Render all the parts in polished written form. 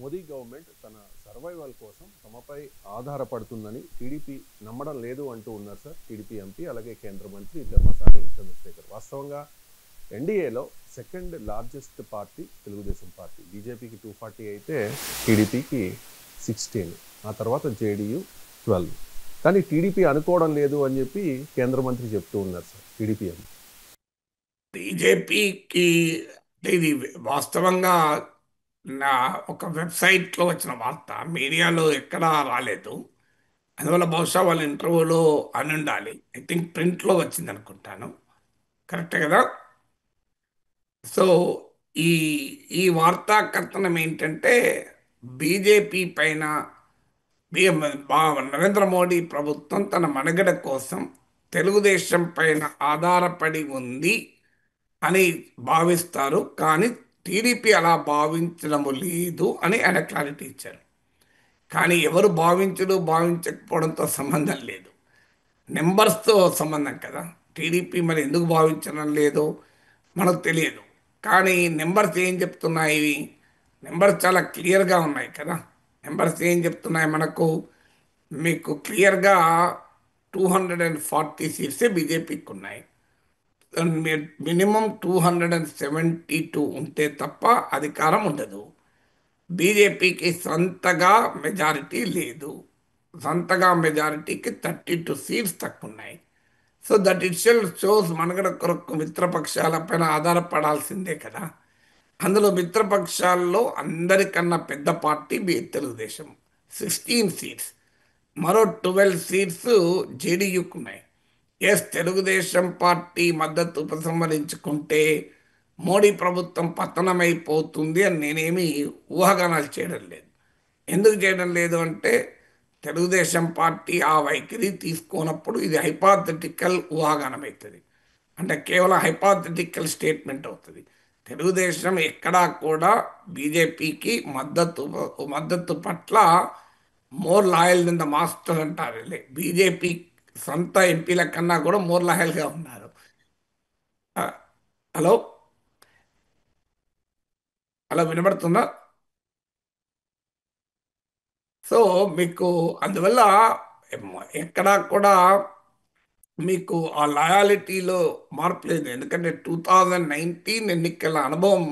Modi government తన survival కోసం తమపై ఆధారపడుతుందని టీడీపీ నమ్మడం లేదు అంటూ ఉన్నారు సార్ టీడీపీ ఎంపీ అలాగే కేంద్ర మంత్రి పెమ్మసాని చంద్రశేఖర్. వాస్తవంగా ఎన్డీఏలో second largest party Telugu Desam party. బీజేపీకి 240 అయితే టీడీపీకి 16, ఆ తర్వాత జేడీయూ 12. కానీ టీడీపీ అనుకోవడం లేదు అని చెప్పి కేంద్ర మంత్రి చెప్తూ ఉన్నారు సార్ టీడీపీ ఎంపీ. బీజేపీకి ఇది వాస్తవంగా నా ఒక వెబ్సైట్లో వచ్చిన వార్త, మీడియాలో ఎక్కడా రాలేదు. అందువల్ల బహుశా వాళ్ళ ఇంటర్వ్యూలో అని ఉండాలి. ఐ థింక్ ప్రింట్లో వచ్చింది అనుకుంటాను. కరెక్టే కదా? సో ఈ ఈ వార్తా కథనం ఏంటంటే, బీజేపీ పైన నరేంద్ర మోడీ ప్రభుత్వం తన మనుగడ కోసం తెలుగుదేశం పైన ఆధారపడి ఉంది అని భావిస్తారు. కానీ టీడీపీ అలా భావించడము లేదు అని ఆయన క్లారిటీ ఇచ్చారు. కానీ ఎవరు భావించకపోవడంతో సంబంధం లేదు, నెంబర్స్తో సంబంధం కదా. టీడీపీ మరి ఎందుకు భావించడం లేదో మనకు తెలియదు. కానీ నెంబర్స్ ఏం చెప్తున్నాయి? నెంబర్స్ చాలా క్లియర్గా ఉన్నాయి కదా. నెంబర్స్ ఏం చెప్తున్నాయి మనకు? మీకు క్లియర్గా 240 సీట్సే బీజేపీకి ఉన్నాయి. మినిమం 272 ఉంటే తప్ప అధికారం ఉండదు. బీజేపీకి సొంతగా మెజారిటీ లేదు. సొంతగా మెజారిటీకి 32 సీట్స్ తక్కువ ఉన్నాయి. సో దట్ ఇట్ షోస్ మనగడ కొరకు మిత్రపక్షాలపైన ఆధారపడాల్సిందే కదా. అందులో మిత్రపక్షాల్లో అందరికన్నా పెద్ద పార్టీ తెలుగుదేశం, 16 సీట్స్. మరో 12 సీట్స్ జేడీయూకు ఉన్నాయి. ఎస్, తెలుగుదేశం పార్టీ మద్దతు ఉపసంహరించుకుంటే మోడీ ప్రభుత్వం పతనమైపోతుంది అని నేనేమి ఊహాగానాలు చేయడం లేదు. ఎందుకు చేయడం లేదు అంటే, తెలుగుదేశం పార్టీ ఆ వైఖరి తీసుకోనప్పుడు ఇది హైపాథెటికల్ ఊహాగానం అవుతుంది. అంటే కేవలం హైపాథెటికల్ స్టేట్మెంట్ అవుతుంది. తెలుగుదేశం ఎక్కడా కూడా బీజేపీకి మద్దతు పట్ల more loyal in the master అంటారు. బీజేపీ సొంత ఎంపీల కన్నా కూడా మోర్ లాయల్గా ఉన్నారు. ఆ, హలో హలో, వినబడుతుందా? సో మీకు అందువల్ల ఎక్కడా కూడా మీకు ఆ లాయాలిటీలో మార్పు లేదు. ఎందుకంటే 2019 ఎన్నికల అనుభవం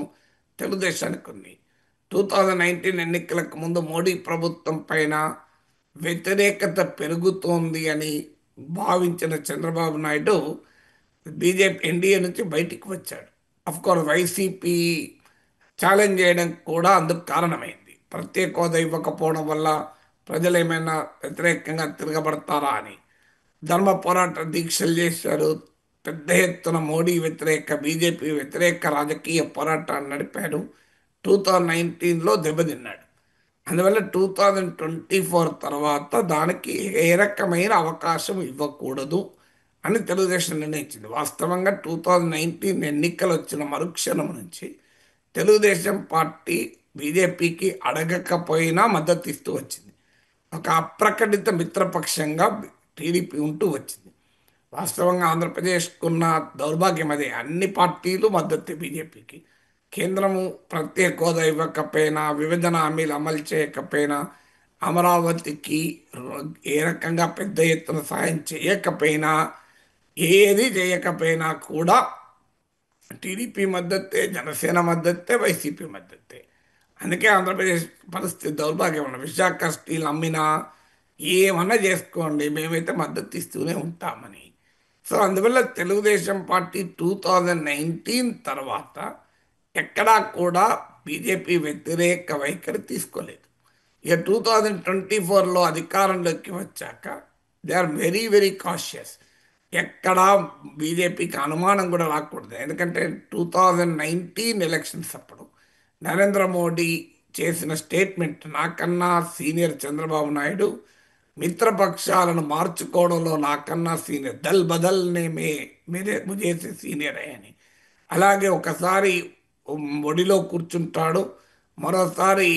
తెలుగుదేశానికి ఉంది. 2019 ఎన్నికలకు ముందు మోడీ ప్రభుత్వం పైన వ్యతిరేకత పెరుగుతోంది అని భావించిన చంద్రబాబు నాయుడు బీజేపీ ఎన్డీఏ నుంచి బయటికి వచ్చాడు. కోర్స్ వైసీపీ ఛాలెంజ్ చేయడం కూడా అందుకు కారణమైంది. ప్రత్యేక హోదా ఇవ్వకపోవడం వల్ల ప్రజలు ఏమైనా వ్యతిరేకంగా తిరగబడతారా అని ధర్మ పోరాట దీక్షలు చేశారు. పెద్ద ఎత్తున మోడీ వ్యతిరేక, బీజేపీ వ్యతిరేక రాజకీయ పోరాటాన్ని నడిపాడు. 2019లో దెబ్బతిన్నాడు. అందువల్ల 2024 తర్వాత దానికి ఏ రకమైన అవకాశం ఇవ్వకూడదు అని తెలుగుదేశం నిర్ణయించింది. వాస్తవంగా 2019 ఎన్నికలు వచ్చిన మరుక్షణం నుంచి తెలుగుదేశం పార్టీ బీజేపీకి అడగకపోయినా మద్దతు ఇస్తూ వచ్చింది. ఒక అప్రకటిత మిత్రపక్షంగా టీడీపీ ఉంటూ వచ్చింది. వాస్తవంగా ఆంధ్రప్రదేశ్కున్న దౌర్భాగ్యం అదే. అన్ని పార్టీలు మద్దతు బీజేపీకి. కేంద్రము ప్రత్యేక హోదా ఇవ్వకపోయినా, విభజన హామీలు అమలు చేయకపోయినా, అమరావతికి ఏ రకంగా పెద్ద ఎత్తున సాయం చేయకపోయినా, ఏది చేయకపోయినా కూడా టీడీపీ మద్దతే, జనసేన మద్దతే, వైసీపీ మద్దతే. అందుకే ఆంధ్రప్రదేశ్ పరిస్థితి దౌర్భాగ్యం. ఉన్న విశాఖ స్టీల్ అమ్మినా ఏమన్నా చేసుకోండి, మేమైతే మద్దతు ఇస్తూనే ఉంటామని. సో అందువల్ల తెలుగుదేశం పార్టీ 2019 తర్వాత ఎక్కడా కూడా బీజేపీ వ్యతిరేక వైఖరి తీసుకోలేదు. ఇక 2024లో అధికారంలోకి వచ్చాక they are very very cautious. ఎక్కడా బీజేపీకి అనుమానం కూడా రాకూడదు. ఎందుకంటే 2019 ఎలక్షన్స్ అప్పుడు నరేంద్ర మోడీ చేసిన స్టేట్మెంట్, నాకన్నా సీనియర్ చంద్రబాబు నాయుడు మిత్రపక్షాలను మార్చుకోవడంలో నాకన్నా సీనియర్, దల్ బదల్నే మీరే ముజేసి సీనియర్ అని. అలాగే ఒకసారి ఒడిలో కూర్చుంటాడు, మరోసారి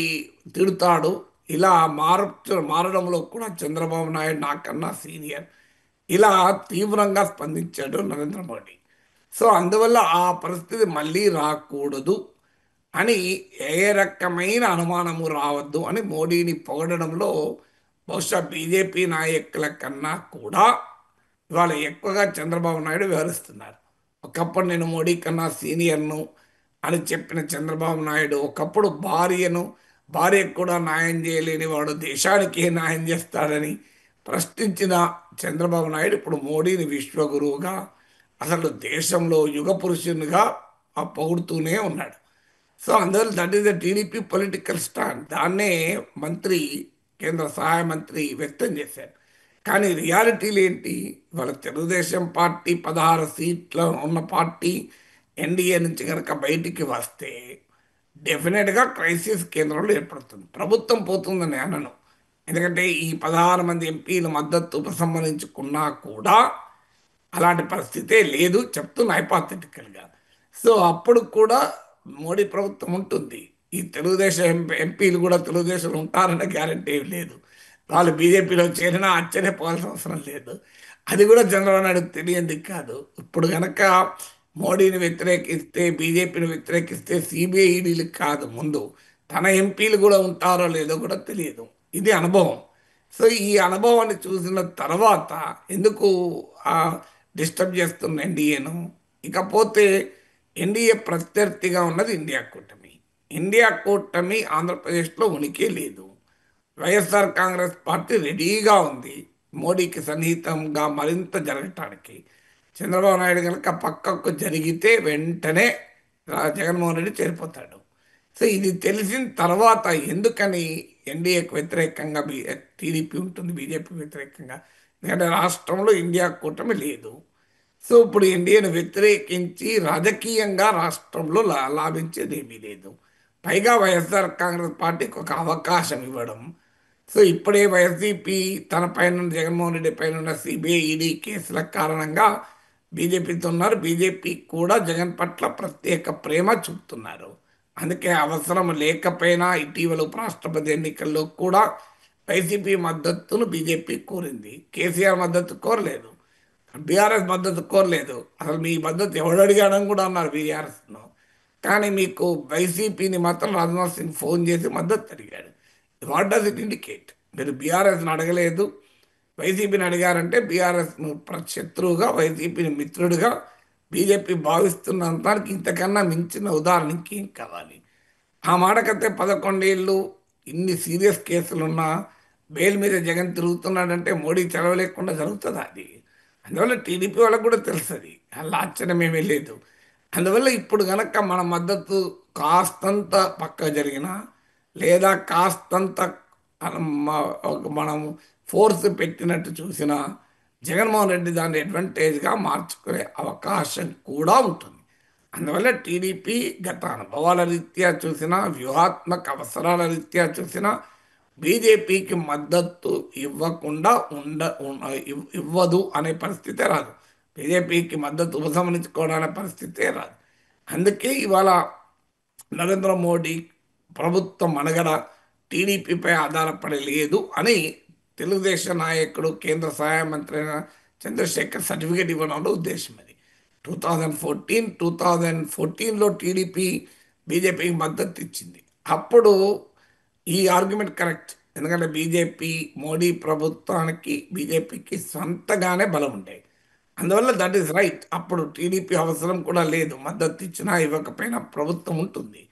తిడతాడు. ఇలా మారడంలో కూడా చంద్రబాబు నాయుడు నాకన్నా సీనియర్, ఇలా తీవ్రంగా స్పందించాడు నరేంద్ర మోడీ. సో అందువల్ల ఆ పరిస్థితి మళ్ళీ రాకూడదు అని ఏ రకమైన అనుమానము రావద్దు అని మోడీని పొగడడంలో బహుశా బీజేపీ నాయకుల కన్నా కూడా ఇవాళ ఎక్కువగా చంద్రబాబు నాయుడు వివరిస్తున్నారు. ఒకప్పుడు నేను మోడీ కన్నా సీనియర్ను అని చెప్పిన చంద్రబాబు నాయుడు ఒకప్పుడు భార్యకు కూడా న్యాయం చేయలేని వాడు దేశానికి ఏ న్యాయం చేస్తాడని ప్రశ్నించిన చంద్రబాబు నాయుడు ఇప్పుడు మోడీని విశ్వగురువుగా, అసలు దేశంలో యుగ పురుషునిగా పొగుడుతూనే ఉన్నాడు. సో అందువల్ల that is the TDP political stand. దాన్నే మంత్రి, కేంద్ర సహాయ మంత్రి వ్యక్తం చేశారు. కానీ రియాలిటీలు ఏంటి? వాళ్ళ తెలుగుదేశం పార్టీ 16 సీట్ల ఉన్న పార్టీ ఎన్డీఏ నుంచి కనుక బయటికి వస్తే డెఫినెట్గా క్రైసిస్ కేంద్రంలో ఏర్పడుతుంది. ప్రభుత్వం పోతుందని అనను, ఎందుకంటే ఈ 16 మంది ఎంపీల మద్దతు ఉపసంహరించుకున్నా కూడా అలాంటి పరిస్థితే లేదు, చెప్తున్న హైపాథెటికల్గా. సో అప్పుడు కూడా మోడీ ప్రభుత్వం ఉంటుంది. ఈ తెలుగుదేశం ఎంపీలు కూడా తెలుగుదేశంలో ఉంటారన్న గ్యారంటీ ఏమి లేదు. వాళ్ళు బీజేపీలో చేరినా ఆశ్చర్యపోవాల్సిన అవసరం లేదు. అది కూడా చంద్రబాబు నాయుడు తెలియంది కాదు. ఇప్పుడు కనుక మోడీని వ్యతిరేకిస్తే, బీజేపీని వ్యతిరేకిస్తే సిబిఐ ఈడీలు కాదు, ముందు తన ఎంపీలు కూడా ఉంటారో లేదో కూడా తెలియదు. ఇది అనుభవం. సో ఈ అనుభవాన్ని చూసిన తర్వాత ఎందుకు డిస్టర్బ్ చేస్తున్న ఎన్డీఏను? ఇకపోతే ఎన్డీఏ ప్రత్యర్థిగా ఉన్నది ఇండియా కూటమి. ఇండియా కూటమి ఆంధ్రప్రదేశ్లో ఉనికి లేదు. వైఎస్ఆర్ కాంగ్రెస్ పార్టీ రెడీగా ఉంది మోడీకి సన్నిహితంగా మరింత జరగటానికి. చంద్రబాబు నాయుడు కనుక పక్కకు జరిగితే వెంటనే జగన్మోహన్ రెడ్డి చేరిపోతాడు. సో ఇది తెలిసిన తర్వాత ఎందుకని ఎన్డీఏకు వ్యతిరేకంగా టీడీపీ ఉంటుంది, బీజేపీకి వ్యతిరేకంగా? ఎందుకంటే రాష్ట్రంలో ఇండియా కూటమి లేదు. సో ఇప్పుడు ఎన్డీఏను వ్యతిరేకించి రాజకీయంగా రాష్ట్రంలో లాభించేది ఏమీ లేదు. పైగా వైఎస్ఆర్ కాంగ్రెస్ పార్టీకి ఒక అవకాశం ఇవ్వడం. సో ఇప్పుడే వైసీపీ తన పైన, జగన్మోహన్ రెడ్డి పైన ఉన్న సిబిఐ ఈడీ కేసుల కారణంగా బీజేపీతో ఉన్నారు. బీజేపీ కూడా జగన్ పట్ల ప్రత్యేక ప్రేమ చూపుతున్నారు. అందుకే అవసరం లేకపోయినా ఇటీవల ఉపరాష్ట్రపతి ఎన్నికల్లో కూడా వైసీపీ మద్దతును బీజేపీ కోరింది. కేసీఆర్ మద్దతు కోరలేదు, బీఆర్ఎస్ మద్దతు కోరలేదు. అసలు మీ మద్దతు ఎవడు అడిగాడని కూడా అన్నారు బీఆర్ఎస్ను. కానీ మీకు వైసీపీని మాత్రం రాజ్నాథ్ సింగ్ ఫోన్ చేసి మద్దతు అడిగాడు. What does it indicate? మీరు బీఆర్ఎస్ని అడగలేదు, వైసీపీని అడిగారంటే బీఆర్ఎస్ను శత్రువుగా, వైసీపీని మిత్రుడిగా బీజేపీ భావిస్తున్నంతానికి ఇంతకన్నా మించిన ఉదాహరణ ఇంకేం కావాలి? ఆ మాటకైతే 11 ఏళ్ళు ఇన్ని సీరియస్ కేసులున్నా బెయిల్ మీద జగన్ తిరుగుతున్నాడంటే మోడీ చలవ లేకుండా జరుగుతుందా అది? అందువల్ల టీడీపీ వాళ్ళకు కూడా తెలుస్తుంది, అలా ఆశ్చర్యమేమీ లేదు. అందువల్ల ఇప్పుడు కనుక మన మద్దతు కాస్తంత పక్క జరిగినా, లేదా కాస్తంత మనం ఫోర్స్ పెట్టినట్టు చూసినా, జగన్మోహన్ రెడ్డి దాన్ని అడ్వాంటేజ్గా మార్చుకునే అవకాశం కూడా ఉంటుంది. అందువల్ల టీడీపీ గత అనుభవాల రీత్యా చూసినా, వ్యూహాత్మక అవసరాల రీత్యా చూసినా బీజేపీకి మద్దతు ఇవ్వకుండా ఇవ్వదు అనే పరిస్థితే రాదు. బీజేపీకి మద్దతు ఉపసంహరించుకోవడం అనే పరిస్థితే రాదు. అందుకే ఇవాళ నరేంద్ర మోడీ ప్రభుత్వం మనుగడ టీడీపీపై ఆధారపడి లేదు అని తెలుగుదేశం నాయకుడు, కేంద్ర సహాయ మంత్రి అయిన చంద్రశేఖర్ సర్టిఫికేట్ ఇవ్వడంలో ఉద్దేశం అది. 2014లో టీడీపీ బీజేపీకి మద్దతు ఇచ్చింది. అప్పుడు ఈ ఆర్గ్యుమెంట్ కరెక్ట్, ఎందుకంటే మోడీ ప్రభుత్వానికి, బీజేపీకి సొంతగానే బలం ఉండేది. అందువల్ల దట్ ఈస్ రైట్. అప్పుడు టీడీపీ అవసరం కూడా లేదు, మద్దతు ఇచ్చినా ఇవ్వకపోయినా ప్రభుత్వం ఉంటుంది.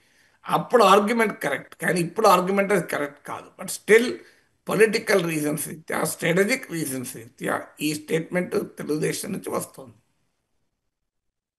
అప్పుడు ఆర్గ్యుమెంట్ కరెక్ట్, కానీ ఇప్పుడు ఆర్గ్యుమెంట్ అది కరెక్ట్ కాదు. బట్ స్టిల్ పొలిటికల్ రీజన్స్ రీత్యా, స్ట్రాటజిక్ రీజన్స్ రీత్యా ఈ స్టేట్మెంట్ తెలుగుదేశం నుంచి వస్తుంది.